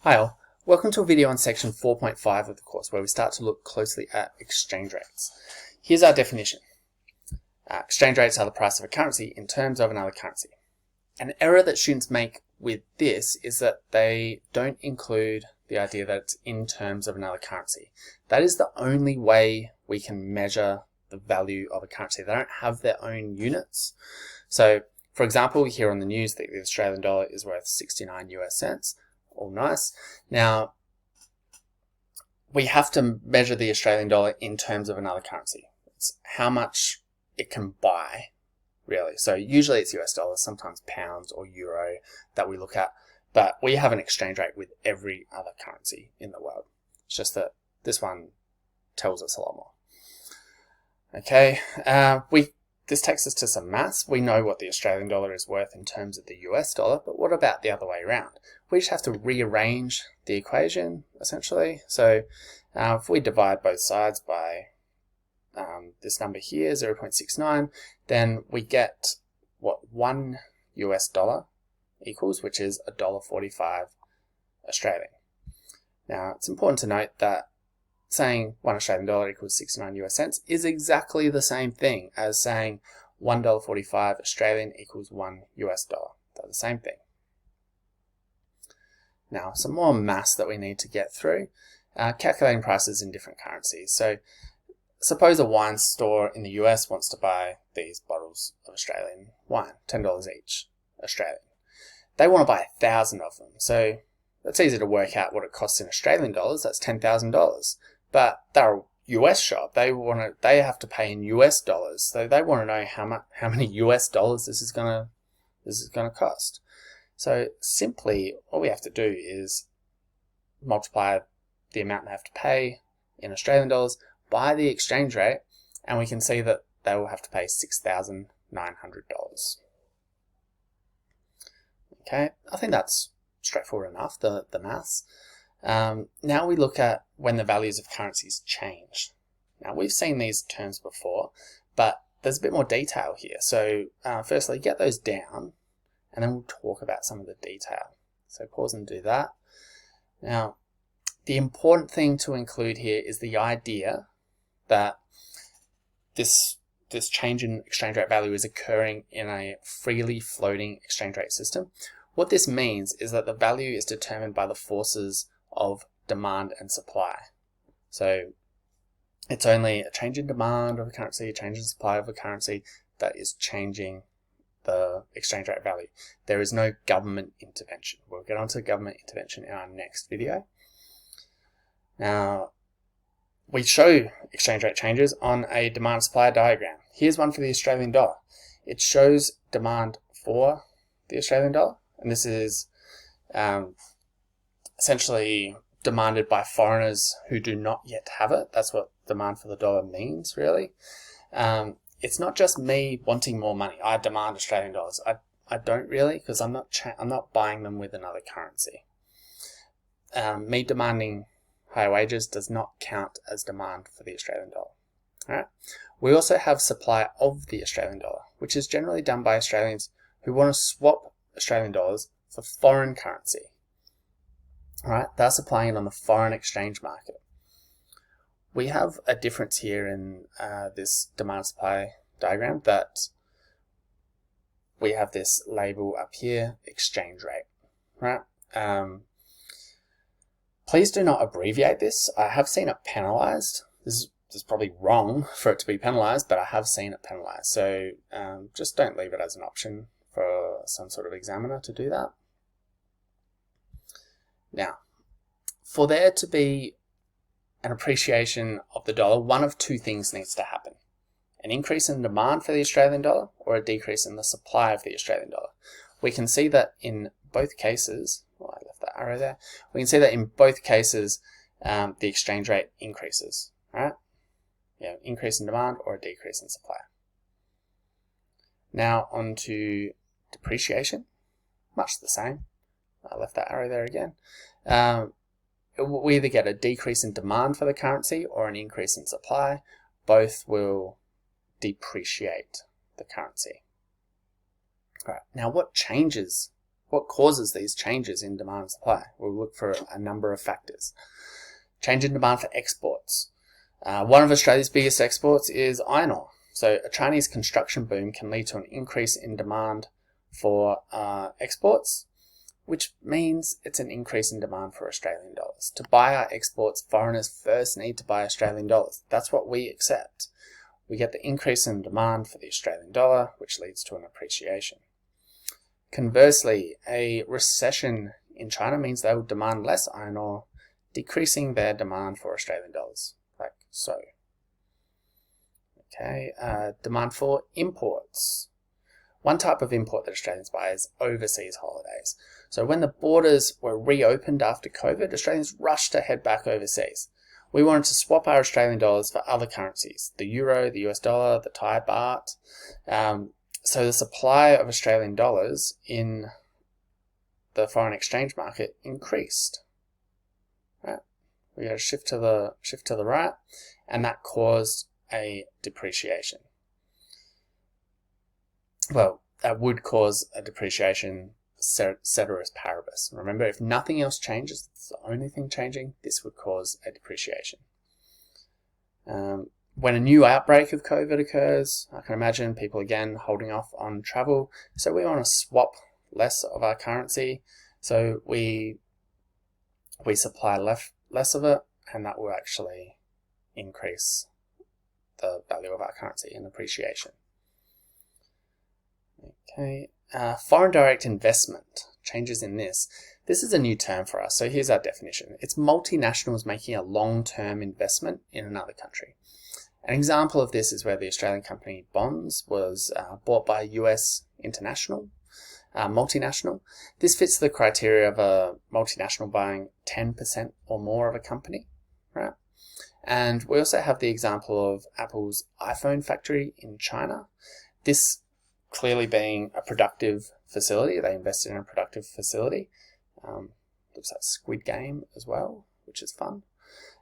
Hi all, welcome to a video on section 4.5 of the course where we start to look closely at exchange rates. Here's our definition. Exchange rates are the price of a currency in terms of another currency. An error that students make with this is that they don't include the idea that it's in terms of another currency. That is the only way we can measure the value of a currency. They don't have their own units. So, for example, we hear on the news that the Australian dollar is worth 69 US cents. All nice. Now, we have to measure the Australian dollar in terms of another currency. It's how much it can buy, really. So usually it's US dollars, sometimes pounds or euro that we look at, but we have an exchange rate with every other currency in the world. It's just that this one tells us a lot more. Okay, this takes us to some maths. We know what the Australian dollar is worth in terms of the US dollar, but what about the other way around? We just have to rearrange the equation, essentially. So if we divide both sides by this number here, 0.69, then we get what 1 US dollar equals, which is $1.45 Australian. Now, it's important to note that saying 1 Australian dollar equals 69 US cents is exactly the same thing as saying $1.45 Australian equals 1 US dollar. They're the same thing. Now, some more maths that we need to get through. Calculating prices in different currencies. So, suppose a wine store in the US wants to buy these bottles of Australian wine, $10 each Australian. They want to buy 1,000 of them. So, it's easy to work out what it costs in Australian dollars. That's $10,000. But they're a US shop. They have to pay in US dollars. So they want to know how many US dollars this is gonna cost. So simply, all we have to do is multiply the amount they have to pay in Australian dollars by the exchange rate, and we can see that they will have to pay $6,900. Okay, I think that's straightforward enough, the maths. Now we look at when the values of currencies change. Now we've seen these terms before, but there's a bit more detail here. So firstly, get those down, and then we'll talk about some of the detail. So pause and do that. Now, the important thing to include here is the idea that this change in exchange rate value is occurring in a freely floating exchange rate system. What this means is that the value is determined by the forces of demand and supply. So it's only a change in demand of a currency, a change in supply of a currency that is changing the exchange rate value. There is no government intervention. We'll get onto government intervention in our next video. Now, we show exchange rate changes on a demand-supply diagram. Here's one for the Australian dollar. It shows demand for the Australian dollar, and this is essentially demanded by foreigners who do not yet have it. That's what demand for the dollar means, really. It's not just me wanting more money. I demand Australian dollars. I don't really, because I'm not buying them with another currency. Me demanding higher wages does not count as demand for the Australian dollar. All right. We also have supply of the Australian dollar, which is generally done by Australians who want to swap Australian dollars for foreign currency. All right, they're supplying it on the foreign exchange market. We have a difference here in this demand-supply diagram, that we have this label up here, exchange rate. Right? Please do not abbreviate this. I have seen it penalized. This is probably wrong for it to be penalized, but I have seen it penalized. So just don't leave it as an option for some sort of examiner to do that. Now, for there to be an appreciation of the dollar, one of two things needs to happen. An increase in demand for the Australian dollar or a decrease in the supply of the Australian dollar. We can see that in both cases, well, I left that arrow there, we can see that in both cases the exchange rate increases, right? Yeah, increase in demand or a decrease in supply. Now on to depreciation, much the same. I left that arrow there again. We either get a decrease in demand for the currency or an increase in supply. Both will depreciate the currency. All right. Now, what changes What causes these changes in demand and supply? We'll look for a number of factors. Change in demand for exports. One of Australia's biggest exports is iron ore. So a Chinese construction boom can lead to an increase in demand for exports, which means it's an increase in demand for Australian dollars. To buy our exports, foreigners first need to buy Australian dollars. That's what we accept. We get the increase in demand for the Australian dollar, which leads to an appreciation. Conversely, a recession in China means they will demand less iron ore, decreasing their demand for Australian dollars, like so. Okay, demand for imports. One type of import that Australians buy is overseas holidays. So when the borders were reopened after COVID, Australians rushed to head back overseas. We wanted to swap our Australian dollars for other currencies, the euro, the US dollar, the Thai baht. So the supply of Australian dollars in the foreign exchange market increased. Right? We got a shift to the right, and that caused a depreciation. Well, that would cause a depreciation, ceteris paribus. Remember, if nothing else changes, it's the only thing changing, this would cause a depreciation. When a new outbreak of COVID occurs, I can imagine people again holding off on travel. So we want to swap less of our currency. So we supply less of it, and that will actually increase the value of our currency in appreciation. Okay, foreign direct investment, changes in this. This is a new term for us, so here's our definition. It's multinationals making a long-term investment in another country. An example of this is where the Australian company Bonds was bought by a US multinational. This fits the criteria of a multinational buying 10% or more of a company, right? And we also have the example of Apple's iPhone factory in China. This clearly being a productive facility. They invested in a productive facility. Looks like Squid Game as well, which is fun.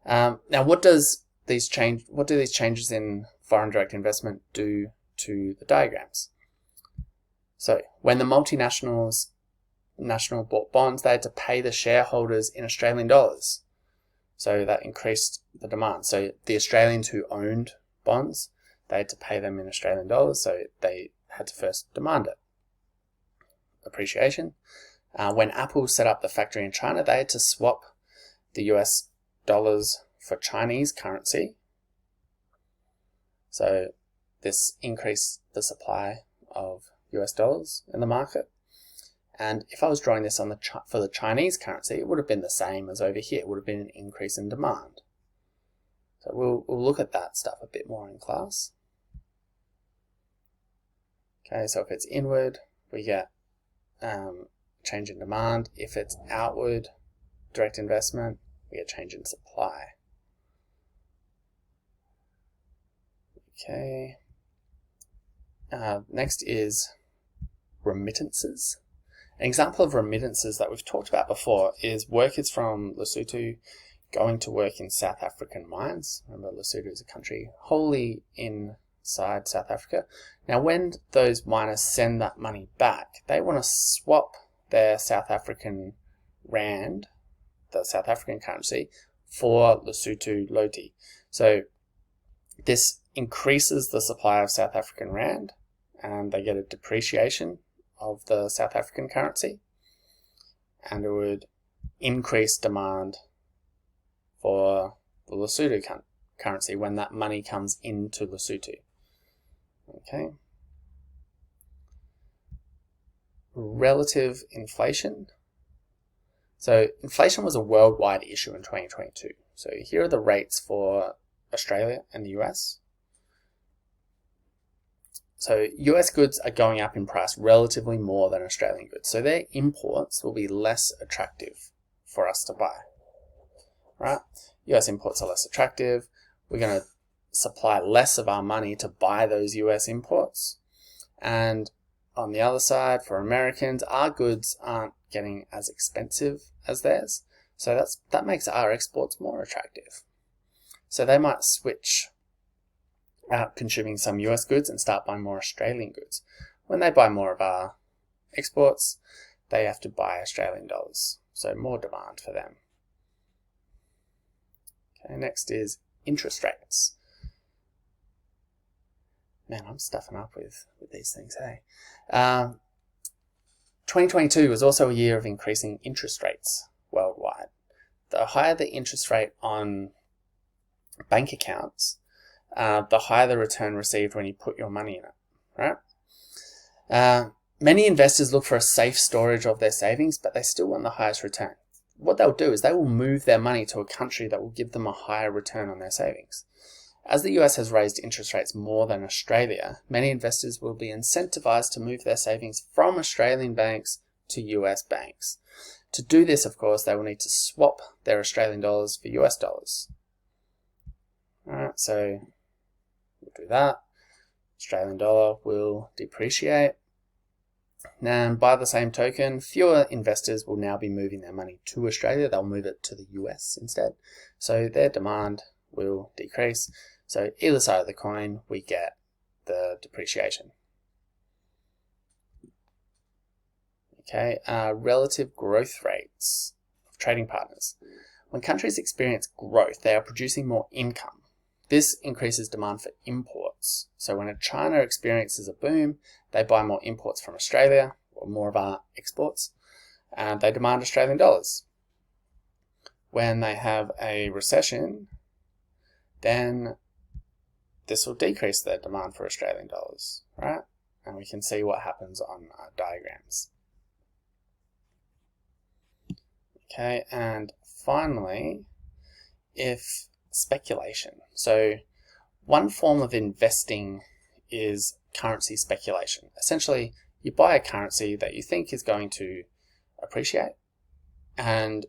Now, what do these changes in foreign direct investment do to the diagrams? So when the national bought bonds, they had to pay the shareholders in Australian dollars. So that increased the demand. So the Australians who owned bonds, they had to pay them in Australian dollars, so they had to first demand it. Appreciation. When Apple set up the factory in China, they had to swap the US dollars for Chinese currency. So this increased the supply of US dollars in the market. And if I was drawing this on for the Chinese currency, it would have been the same as over here. It would have been an increase in demand. So we'll look at that stuff a bit more in class. Okay, so if it's inward, we get change in demand. If it's outward, direct investment, we get change in supply. Okay. Next is remittances. An example of remittances that we've talked about before is workers from Lesotho going to work in South African mines. Remember, Lesotho is a country wholly inside South Africa. Now, when those miners send that money back, they want to swap their South African rand, the South African currency, for Lesotho Loti. So this increases the supply of South African rand, and they get a depreciation of the South African currency, and it would increase demand for the Lesotho currency when that money comes into Lesotho. Okay. Relative inflation. So inflation was a worldwide issue in 2022. So here are the rates for Australia and the US. So US goods are going up in price relatively more than Australian goods. So their imports will be less attractive for us to buy. Right? US imports are less attractive. We're going to supply less of our money to buy those US imports. And on the other side, for Americans, our goods aren't getting as expensive as theirs. So that makes our exports more attractive. So they might switch out consuming some US goods and start buying more Australian goods. When they buy more of our exports, they have to buy Australian dollars. So more demand for them. Okay, next is interest rates. Man, I'm stuffing up with these things, hey? 2022 was also a year of increasing interest rates worldwide. The higher the interest rate on bank accounts, the higher the return received when you put your money in it, right? Many investors look for a safe storage of their savings, but they still want the highest return. What they'll do is they will move their money to a country that will give them a higher return on their savings. As the US has raised interest rates more than Australia, many investors will be incentivized to move their savings from Australian banks to US banks. To do this, of course, they will need to swap their Australian dollars for US dollars. Alright, so we'll do that. Australian dollar will depreciate. And by the same token, fewer investors will now be moving their money to Australia. They'll move it to the US instead. So their demand will decrease. So either side of the coin, we get the depreciation. Okay, relative growth rates of trading partners. When countries experience growth, they are producing more income. This increases demand for imports. So when China experiences a boom, they buy more imports from Australia, or more of our exports, and they demand Australian dollars. When they have a recession, then this will decrease their demand for Australian dollars, right? And we can see what happens on our diagrams. Okay, and finally, if speculation. So one form of investing is currency speculation. Essentially, you buy a currency that you think is going to appreciate, and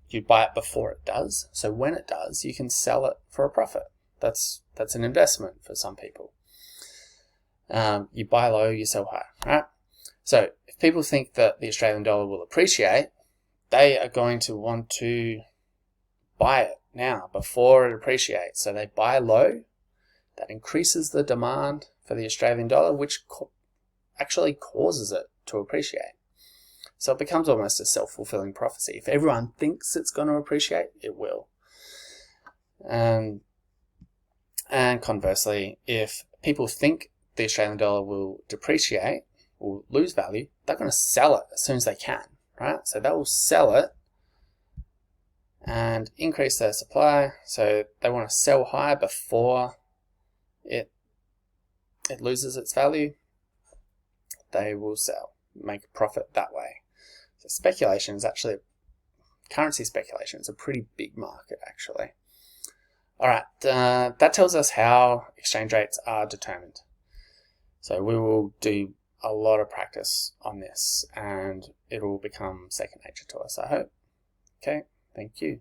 you buy it before it does. So when it does, you can sell it for a profit. That's an investment for some people. You buy low, you sell high, right? So if people think that the Australian dollar will appreciate, they are going to want to buy it now before it appreciates. So they buy low. That increases the demand for the Australian dollar, which actually causes it to appreciate. So it becomes almost a self-fulfilling prophecy. If everyone thinks it's going to appreciate, it will. And conversely, if people think the Australian dollar will depreciate, will lose value, they're going to sell it as soon as they can, right? So they will sell it and increase their supply. So they want to sell high before it loses its value. They will sell, make a profit that way. So speculation is actually, currency speculation is a pretty big market actually. Alright, that tells us how exchange rates are determined. So we will do a lot of practice on this and it will become second nature to us, I hope. Okay, thank you.